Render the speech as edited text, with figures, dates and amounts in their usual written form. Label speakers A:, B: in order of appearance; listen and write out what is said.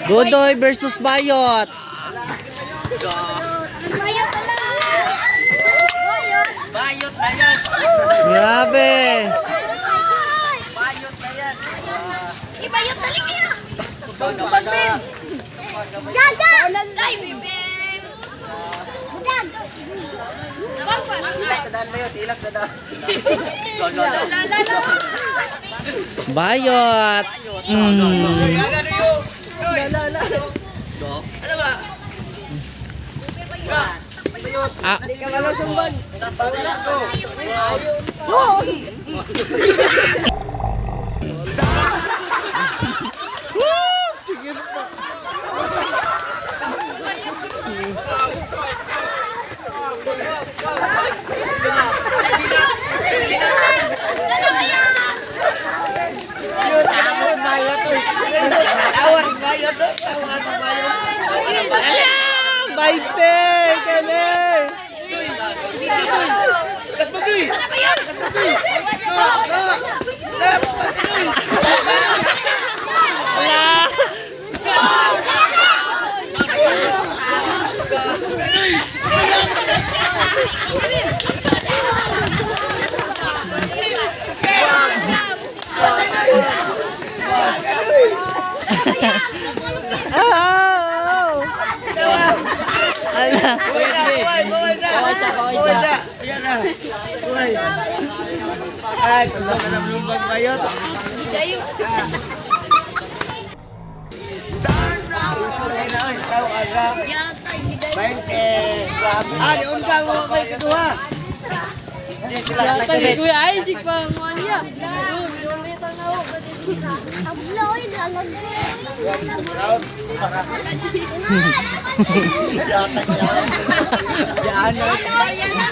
A: Dudoy versus Bayot.
B: Bayot na yan.
A: Grabe.
B: Bayot na yan.
C: Ibayot talaga yan.
B: Subang Bim.
C: Gaga! Ay, bibim! Gag!
B: Sa daan Bayot. Ilak sa daan.
C: Lalala!
A: Bayot.
B: Ano ba?
A: Ah,
B: Tawon Bayot. Tawon Bayot. Tawon Bayot.
A: Baite, kaner.
B: Kas bagoy.
C: Ano ba yun?
A: Wala. Oh. Ala.
B: Bawal siya. Ayan na. Buhay. Ay, kung ka na Subang Bayot. Di unsa mo kay kedua.
D: Yata ni Kuya ay si panguanya. Ulit ang nawo.
C: Abloy, lalong.
B: Yan.
C: Ayan na.